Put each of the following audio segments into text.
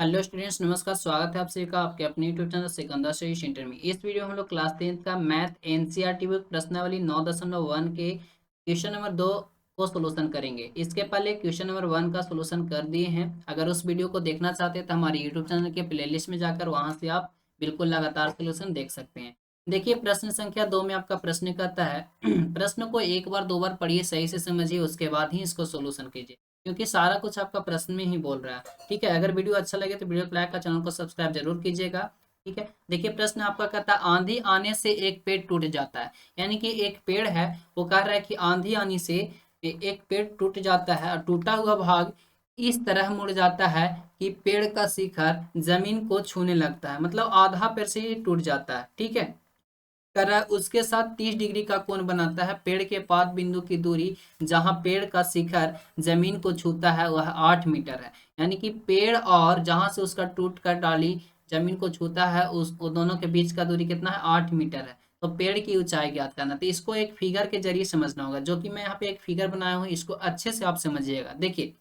Hello students, नमस्कार। स्वागत है आप सभी का आपके अपने यूट्यूब चैनल सिकंदर से सेंटर में। इस वीडियो में हम लोग क्लास 10 का मैथ एनसीईआरटी बुक प्रश्नावली 9.1 के क्वेश्चन नंबर 2 को सोल्यूशन करेंगे। इसके पहले क्वेश्चन नंबर 1 का सोल्यूशन कर दिए हैं। अगर उस वीडियो को देखना चाहते हैं तो हमारे यूट्यूब चैनल के प्लेलिस्ट में जाकर वहां से आप बिल्कुल लगातार सोल्यूशन देख सकते हैं। देखिए, प्रश्न संख्या 2 में आपका प्रश्न कहता है प्रश्न को एक बार दो बार पढ़िए, सही से समझिए, उसके बाद ही इसको सोल्यूशन कीजिए, क्योंकि सारा कुछ आपका प्रश्न में ही बोल रहा है। ठीक है, अगर वीडियो अच्छा लगे तो वीडियो को लाइक और चैनल को सब्सक्राइब जरूर कीजिएगा। ठीक है, देखिए प्रश्न आपका कहता है आंधी आने से एक पेड़ टूट जाता है। यानी कि एक पेड़ है, वो कह रहा है कि आंधी आने से एक पेड़ टूट जाता है और टूटा हुआ भाग इस तरह मुड़ जाता है कि पेड़ का शिखर जमीन को छूने लगता है। मतलब आधा पेड़ से ही टूट जाता है। ठीक है, कर रहा है उसके साथ 30 डिग्री का कोण बनाता है। पेड़ के पाद बिंदु की दूरी जहां पेड़ का शिखर जमीन को छूता है वह 8 मीटर है। यानी कि पेड़ और जहां से उसका टूट कर डाली जमीन को छूता है उस वो दोनों के बीच का दूरी कितना है? 8 मीटर है। तो पेड़ की ऊंचाई ज्ञात करना, तो इसको एक फिगर के जरिए समझना होगा, जो कि मैं यहाँ पे एक फिगर बनाया हूँ। इसको अच्छे से आप समझिएगा। देखिए,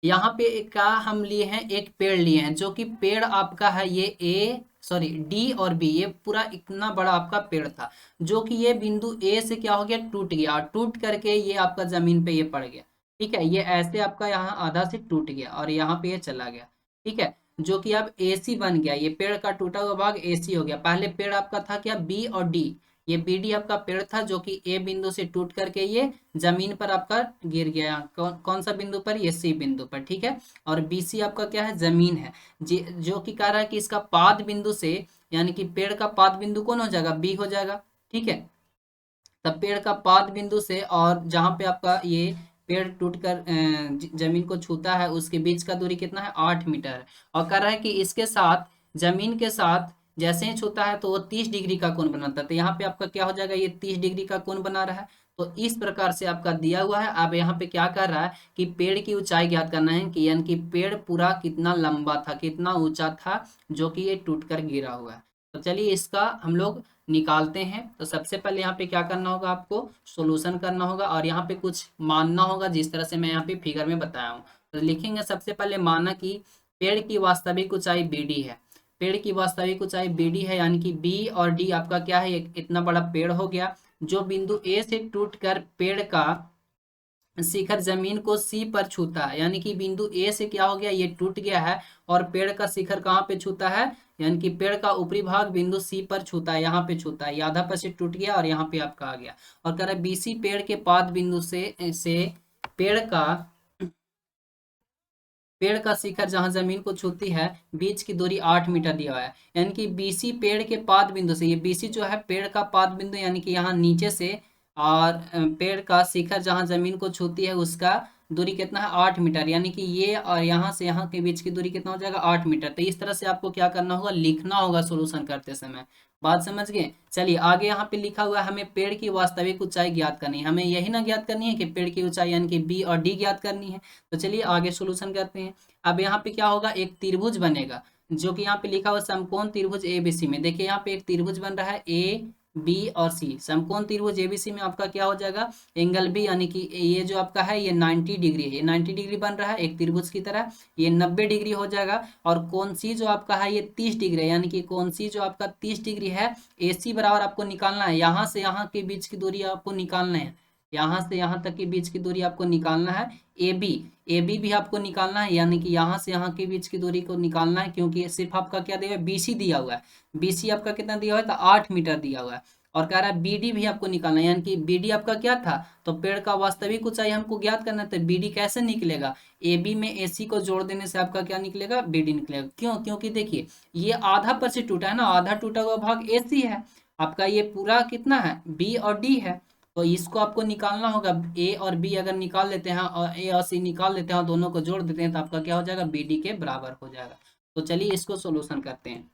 यहाँ पे का हम लिए हैं, एक पेड़ लिए हैं, जो कि पेड़ आपका है ये डी और बी, ये पूरा इतना बड़ा आपका पेड़ था, जो कि ये बिंदु ए से क्या हो गया? टूट गया, और टूट करके ये आपका जमीन पे ये पड़ गया। ठीक है, ये ऐसे आपका यहाँ आधा से टूट गया और यहाँ पे ये चला गया। ठीक है, जो कि अब एसी बन गया। ये पेड़ का टूटा हुआ भाग एसी हो गया। पहले पेड़ आपका था क्या? बी और डी। ये बी डी आपका पेड़ था, जो कि ए बिंदु से टूट करके ये जमीन पर आपका गिर गया। कौन कौन सा बिंदु पर? ये सी बिंदु पर। ठीक है, और बीसी आपका क्या है? जमीन है। जो कि कह रहा है कि इसका पाद बिंदु से, यानी कि पेड़ का पाद बिंदु कौन हो जाएगा? बी हो जाएगा। ठीक है, तब पेड़ का पाद बिंदु से और जहां पे आपका ये पेड़ टूटकर जमीन को छूता है उसके बीच का दूरी कितना है? 8 मीटर है। और कह रहा है कि इसके साथ, जमीन के साथ जैसे ही छूता है तो वो 30 डिग्री का कोण बनाता है। तो यहाँ पे आपका क्या हो जाएगा? ये 30 डिग्री का कोण बना रहा है। तो इस प्रकार से आपका दिया हुआ है। अब यहाँ पे क्या कर रहा है कि पेड़ की ऊंचाई ज्ञात करना है, कि यानी कि पेड़ पूरा कितना लंबा था, कितना ऊंचा था, जो कि ये टूट कर गिरा हुआ है। तो चलिए इसका हम लोग निकालते हैं। तो सबसे पहले यहाँ पे क्या करना होगा? आपको सॉल्यूशन करना होगा और यहाँ पे कुछ मानना होगा, जिस तरह से मैं यहाँ पे फिगर में बताया हूँ। तो लिखेंगे सबसे पहले, माना कि पेड़ की वास्तविक ऊंचाई बी डी है। पेड़ की वास्तविक ऊंचाई बी डी है, यानी कि बी और डी आपका क्या है? एक इतना बड़ा पेड़ हो गया, जो बिंदु ए से टूटकर पेड़ का शिखर जमीन को सी पर छूता है। यानी कि बिंदु ए से क्या हो गया? ये टूट गया है, और पेड़ का शिखर कहाँ पे छूता है? यानी कि पेड़ का ऊपरी भाग बिंदु सी पर छूता है, यहाँ पे छूता है। ये आधा पर से टूट गया और यहाँ पे आपका आ गया। और कह रहा है बीसी पेड़ के पाद बिंदु से पेड़ का पेड़ का शिखर जहां जमीन को छूती है बीच की दूरी 8 मीटर दिया हुआ है। यानी कि बीसी पेड़ के पाद बिंदु से, ये बीसी जो है पेड़ का पाद बिंदु, यानी कि यहाँ नीचे से, और पेड़ का शिखर जहां जमीन को छूती है उसका दूरी कितना है? 8 मीटर। यानी कि ये और यहाँ से यहाँ के बीच की दूरी कितना हो जाएगा? 8 मीटर। तो इस तरह से आपको क्या करना होगा? लिखना होगा सोल्यूशन करते समय। बात समझ गए? चलिए आगे यहाँ पे लिखा हुआ है, हमें पेड़ की वास्तविक ऊंचाई ज्ञात करनी है। हमें यही ना ज्ञात करनी है कि पेड़ की ऊंचाई, यानी कि बी और डी ज्ञात करनी है। तो चलिए आगे सोल्यूशन करते हैं। अब यहाँ पे क्या होगा? एक त्रिभुज बनेगा, जो कि यहाँ पे लिखा हुआ समकोण त्रिभुज एबीसी में। देखिए यहाँ पे एक त्रिभुज बन रहा है ए बी और सी। समकोण त्रिभुज एबीसी में आपका क्या हो जाएगा? एंगल बी, यानी कि ये जो आपका है ये 90 डिग्री है। ये 90 डिग्री बन रहा है एक त्रिभुज की तरह। ये 90 डिग्री हो जाएगा। और कोण सी जो आपका है ये 30 डिग्री है, यानी कि कोण सी जो आपका 30 डिग्री है। ए सी बराबर आपको निकालना है, यहाँ से यहाँ के बीच की दूरी आपको निकालना है। यहाँ से यहाँ तक के बीच की दूरी आपको निकालना है। ए बी, ए बी भी आपको निकालना है, यानी कि यहाँ से यहाँ के बीच की दूरी को निकालना है, क्योंकि सिर्फ आपका क्या दिया हुआ है? बीसी दिया हुआ है। बीसी आपका कितना दिया हुआ है? तो 8 मीटर दिया हुआ है। और कह रहा है बीडी भी आपको निकालना है, यानी कि बीडी आपका क्या था? तो पेड़ का वास्तविक ऊंचाई हमको ज्ञात करना है। तो बीडी कैसे निकलेगा? ए बी में एसी को जोड़ देने से आपका क्या निकलेगा? बीडी निकलेगा। क्यों? क्योंकि देखिए ये आधा पर से टूटा है ना, आधा टूटा हुआ भाग एसी है। आपका ये पूरा कितना है? बी और डी है। तो इसको आपको निकालना होगा। ए और बी अगर निकाल लेते हैं और ए और सी निकाल लेते हैं और दोनों को जोड़ देते हैं तो आपका क्या हो जाएगा? बी डी के बराबर हो जाएगा। तो चलिए इसको सोल्यूशन करते हैं।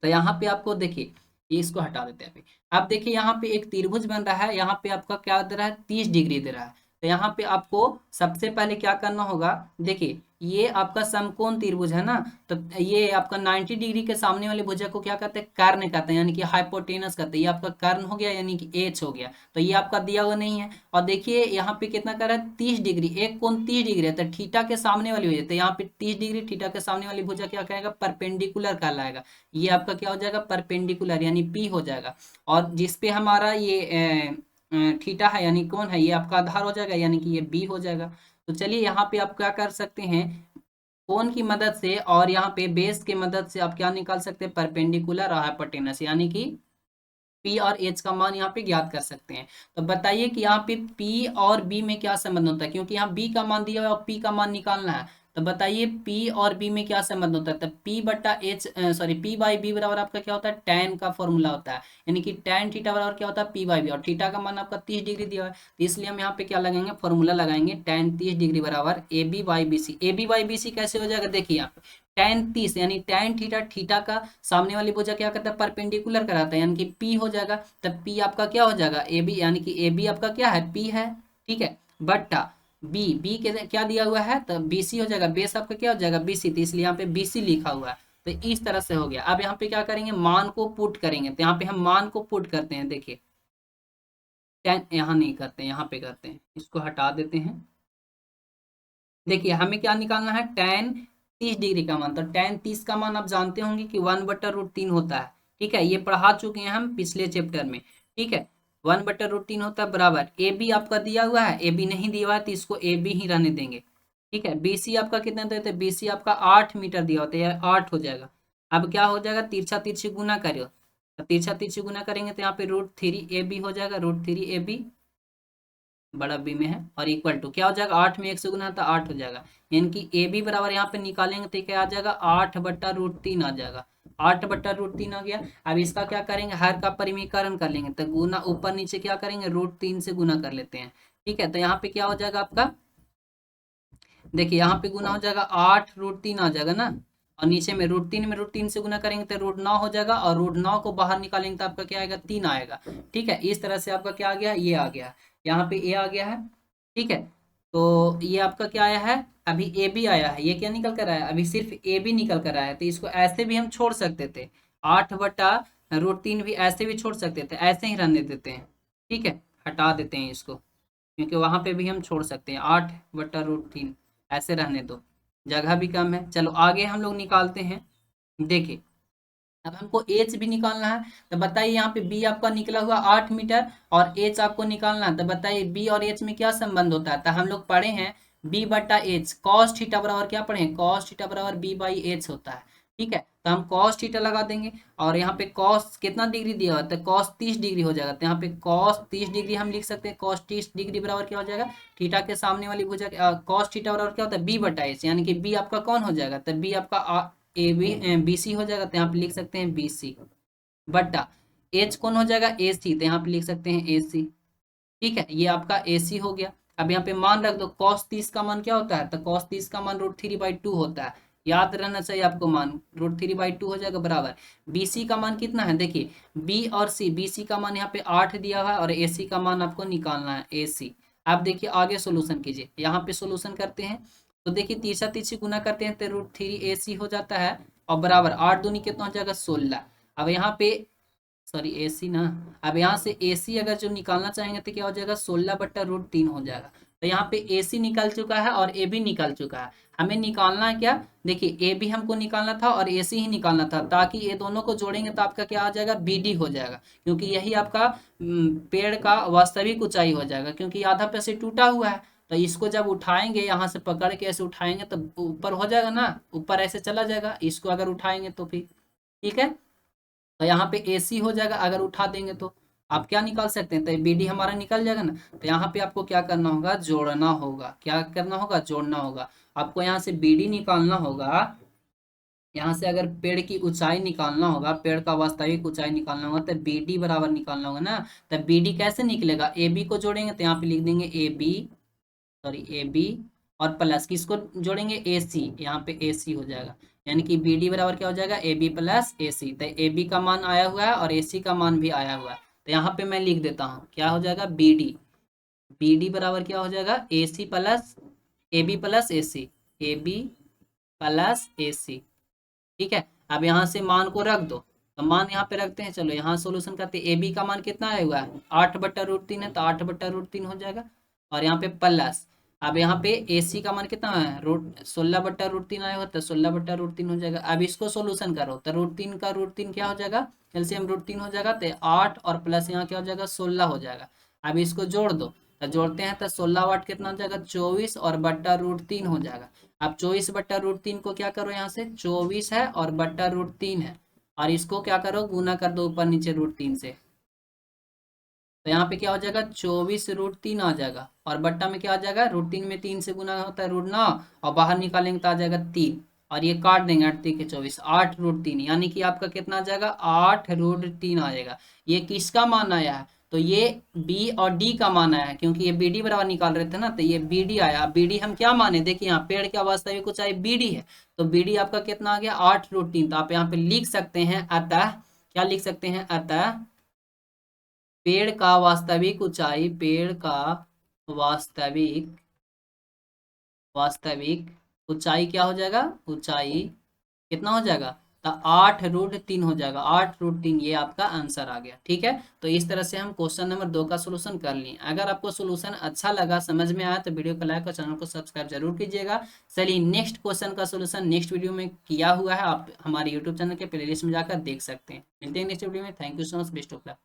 तो यहाँ पे आपको देखिए, ये इसको हटा देते हैं अभी। अब देखिए यहाँ पे एक त्रिभुज बन रहा है, यहाँ पे आपका क्या दे रहा है? 30 डिग्री दे रहा है। तो यहाँ पे आपको सबसे पहले क्या करना होगा, देखिए ये आपका समकोण त्रिभुज है ना, तो ये आपका 90 डिग्री के सामने वाली भुजा को क्या कहते हैं, कर्ण कहते हैं, यानी कि हाइपोटेनस कहते हैं। ये आपका कर्ण हो गया, यानी कि एच हो गया। तो ये आपका दिया हुआ नहीं है। और देखिए यहाँ पे कितना कर रहा है, 30 डिग्री, एक कोण 30 डिग्री है, तो थीटा के सामने वाली भुजा, तो यहाँ पे 30 डिग्री थीटा के सामने वाली भुजा क्या कहेगा, परपेंडिकुलर कहलाएगा। ये आपका क्या हो जाएगा, परपेंडिकुलर यानी पी हो जाएगा। और जिसपे हमारा ये थीटा है यानी कौन है, ये आपका आधार हो जाएगा, यानी कि ये बी हो जाएगा। तो चलिए यहाँ पे आप क्या कर सकते हैं, कोण की मदद से और यहाँ पे बेस की मदद से आप क्या निकाल सकते हैं, परपेंडिकुलर और हाइपोटेनस, यानी कि पी और एच का मान यहाँ पे ज्ञात कर सकते हैं। तो बताइए कि यहाँ पे पी और बी में क्या संबंध होता है, क्योंकि यहाँ बी का मान दिया हुआ है और पी का मान निकालना है। तो बताइए पी और बी में क्या संबंध होता है, तो पी बट्टा H, sorry P by B बराबर आपका क्या होता है, टैन का फॉर्मूला होता है, यानी कि टैन थीटा बराबर क्या होता है, पी बाई बी, और थीटा का मान आपका 30 डिग्री दिया हुआ है, तो इसलिए हम यहाँ पे क्या लगाएंगे, फॉर्मूला लगाएंगे, टैन 30 डिग्री बराबर A B by B C. A B by B C कैसे हो जाएगा, देखिए यहाँ पे टैन 30 यानी टैन थीटा, थीटा का सामने वाली भुजा क्या करता है, परपेंडिकुलर कराता है, यानी कि पी हो जाएगा। तब पी आपका क्या हो जाएगा, ए बी, यानी कि ए बी आपका क्या है, पी है, ठीक है, बट्टा बी, बी के क्या दिया हुआ है, तो बी सी हो जाएगा, बेस आपका क्या हो जाएगा, बी सी, तो इसलिए यहाँ पे बी सी लिखा हुआ है। तो इस तरह से हो गया। अब यहाँ पे क्या करेंगे, मान को पुट करेंगे, तो यहाँ पे हम मान को पुट करते हैं, देखिए टेन यहाँ नहीं करते, यहाँ पे करते हैं, इसको हटा देते हैं। देखिए हमें क्या निकालना है, टेन 30 डिग्री का मान, तो टेन 30 का मान आप जानते होंगे कि 1/√3 होता है, ठीक है, ये पढ़ा चुके हैं हम पिछले चैप्टर में, ठीक है, 1/√3 होता है, बराबर ए बी आपका दिया हुआ है, ए बी नहीं दिया हुआ है तो इसको ए बी ही रहने देंगे, ठीक है। बी सी आपका कितना देते हैं, बी सी आपका 8 मीटर दिया होता है, 8 हो जाएगा। अब क्या हो जाएगा, तिरछा तिरछी गुना करो, तो तिरछा तिरछी गुना करेंगे तो यहाँ पे √3 ए बी हो जाएगा, √3 ए बी बड़ा बी में है, और इक्वल टू क्या हो जाएगा, 8 में 1 से गुना था 8 हो जाएगा, यानी कि ए बी बराबर यहाँ पे निकालेंगे तो क्या आ जाएगा, 8/√3 आ जाएगा, 8/√3 आ गया। अब इसका क्या करेंगे, हर का परिमीकरण कर लेंगे, तो गुना ऊपर नीचे क्या करेंगे, √3 से गुना कर लेते हैं, ठीक है। तो यहाँ पे क्या हो जाएगा आपका, देखिए यहाँ पे गुना हो जाएगा, 8√3 आ जाएगा ना, और नीचे में √3 में √3 से गुना करेंगे तो √9 हो जाएगा, और √9 को बाहर निकालेंगे तो आपका क्या आएगा, 3 आएगा, ठीक है। इस तरह से आपका क्या आ गया, ये आ गया, यहाँ पे ए आ गया है, ठीक है। तो ये आपका क्या आया है, अभी ए बी आया है, ये क्या निकल कर आया है, अभी सिर्फ ए बी निकल कर आया है, तो इसको ऐसे भी हम छोड़ सकते थे, 8/√3 भी ऐसे भी छोड़ सकते थे, ऐसे ही रहने देते हैं, ठीक है, हटा देते हैं इसको, क्योंकि वहां पे भी हम छोड़ सकते हैं, 8/√3 ऐसे रहने दो, जगह भी कम है। चलो आगे हम लोग निकालते हैं, देखिए अब हमको एच भी निकालना है, तो बताइए यहाँ पे बी आपका निकला हुआ 8 मीटर, और एच आपको निकालना है, तो बताइए बी और एच में क्या संबंध होता है, तो हम लोग पढ़े हैं बी बटा एच, कॉस थीटा बराबर क्या पढ़े हैं, कॉस थीटा बराबर बी बाई एच होता है, ठीक है। तो हम कॉस थीटा लगा देंगे, और यहाँ पे कॉस कितना डिग्री दिया हुआ है, तो कॉस 30 डिग्री हो जाएगा, तो यहाँ पे कॉस 30 डिग्री हम लिख सकते हैं, कॉस 30 डिग्री बराबर क्या हो जाएगा, थीटा के सामने वाली भुजा, कॉस थीटा बराबर क्या होता है, बी बटा एच, यानी कि बी आपका कौन हो जाएगा, तो बी आपका ए बी बी सी हो जाएगा, तो यहाँ पे लिख सकते हैं बी सी, बटा एच कौन हो जाएगा, ए सी, तो यहाँ पे लिख सकते हैं ए सी, ठीक है, ये आपका ए सी हो गया। अब यहाँ पे मान रख दो, कॉस 30 का मान क्या होता है, तो कॉस 30 का मान √3/2 होता है, याद रहना चाहिए आपको, मान √3/2 हो जाएगा, बराबर बी सी का मान कितना है, देखिए बी और सी, बी सी का मान यहाँ पे 8 दिया हुआ है, और ए सी का मान आपको निकालना है, ए सी। आप देखिए आगे सोल्यूशन कीजिए, यहाँ पे सोल्यूशन करते हैं, तो देखिए तीसरा तीसरी गुना करते हैं तो √3 AC हो जाता है, और बराबर 8 दूनी कितना हो जाएगा, 16। अब यहाँ पे सॉरी ए सी ना, अब यहाँ से ए सी अगर जो निकालना चाहेंगे तो क्या हो जाएगा, 16/√3 हो जाएगा। तो यहाँ पे ए सी निकल चुका है और ए बी निकल चुका है, हमें निकालना है क्या, देखिए ए बी हमको निकालना था और ए सी ही निकालना था, ताकि ये दोनों को जोड़ेंगे तो आपका क्या आ जाएगा, बी डी हो जाएगा, क्योंकि यही आपका पेड़ का वास्तविक ऊंचाई हो जाएगा, क्योंकि आधा पे से टूटा हुआ है, तो इसको जब उठाएंगे यहाँ से पकड़ के ऐसे उठाएंगे तो ऊपर हो जाएगा ना, ऊपर ऐसे चला जाएगा, इसको अगर उठाएंगे तो फिर, ठीक है। तो यहाँ पे ए सी हो जाएगा, अगर उठा देंगे तो आप क्या निकाल सकते हैं, तो बी डी हमारा निकल जाएगा ना। तो यहाँ पे आपको क्या करना होगा, जोड़ना होगा, क्या करना होगा, जोड़ना होगा, आपको यहाँ से बी डी निकालना होगा, यहाँ से अगर पेड़ की ऊंचाई निकालना होगा, पेड़ का वास्तविक ऊंचाई निकालना होगा, तो बी डी बराबर निकालना होगा ना। तो बी डी कैसे निकलेगा, ए बी को जोड़ेंगे तो यहाँ पे लिख देंगे A B, sorry A B, और प्लस किसको जोड़ेंगे, ए सी, यहाँ पे ए सी हो जाएगा, यानी कि बी डी बराबर क्या हो जाएगा, ए बी प्लस ए सी। तो ए बी का मान आया हुआ है और ए सी का मान भी आया हुआ है, तो यहाँ पे मैं लिख देता हूँ क्या हो जाएगा, बी डी बी डी बराबर क्या हो जाएगा, A C plus A B plus A C, A B plus A C. ठीक है, अब यहाँ से मान को रख दो, तो मान यहाँ पे रखते हैं, चलो यहाँ सोल्यूशन करते हैं। ए बी का मान कितना आया हुआ है, 8/√3 है, तो 8/√3 हो जाएगा। और यहाँ पे प्लस, अब यहाँ पे ए सी का मान कितना है, 16/√3 आया हुआ, तो 16/√3 हो जाएगा। अब इसको सोल्यूशन करो, तो √3 का √3 क्या हो जाएगा, एलसीएम √3 हो जाएगा, तो 8 और प्लस यहाँ क्या हो जाएगा, 16 हो जाएगा। अब इसको जोड़ दो, तो जोड़ते हैं तो 16 वाट कितना हो जाएगा, 24 और बट्टा √3 हो जाएगा। अब 24/√3 को क्या करो, यहाँ से 24 है और बट्टा √3 है, और इसको क्या करो, गुना कर दो ऊपर नीचे √3 से। तो यहाँ पे क्या हो जाएगा, 24√3 आ जाएगा, और बट्टा में क्या आ जाएगा, √3 में 3 से गुना होता है √9, और बाहर निकालेंगे तो आ जाएगा 3, और ये काट देंगे 8 3 के 24, 8√3, यानी कि आपका कितना आ जाएगा, 8√3 आ जाएगा। ये किसका मान आया है, तो ये बी और डी का मान आया है, क्योंकि ये बी डी बराबर निकाल रहे थे ना, तो ये बी डी आया। बी डी हम क्या माने, देखिए यहाँ पेड़ की वास्तविक ऊंचाई बी डी है, तो बी डी आपका कितना आ गया, 8√3। तो आप यहाँ पे लिख सकते हैं अतः, क्या लिख सकते हैं, अतः पेड़ का वास्तविक ऊंचाई, पेड़ का वास्तविक वास्तविक ऊंचाई क्या हो जाएगा, ऊंचाई कितना हो जाएगा, तो 8√3 हो जाएगा, 8√3, ये आपका आंसर आ गया। ठीक है, तो इस तरह से हम क्वेश्चन नंबर 2 का सोल्यूशन कर लिए। अगर आपको सोल्यूशन अच्छा लगा, समझ में आया, तो वीडियो को लाइक और चैनल को सब्सक्राइब जरूर कीजिएगा। चलिए नेक्स्ट क्वेश्चन का सोल्यूशन नेक्स्ट वीडियो में किया हुआ है, आप हमारे यूट्यूब चैनल के प्लेलिस्ट में जाकर देख सकते हैं। मिलते हैं नेक्स्ट वीडियो में, thank you so much, best of luck.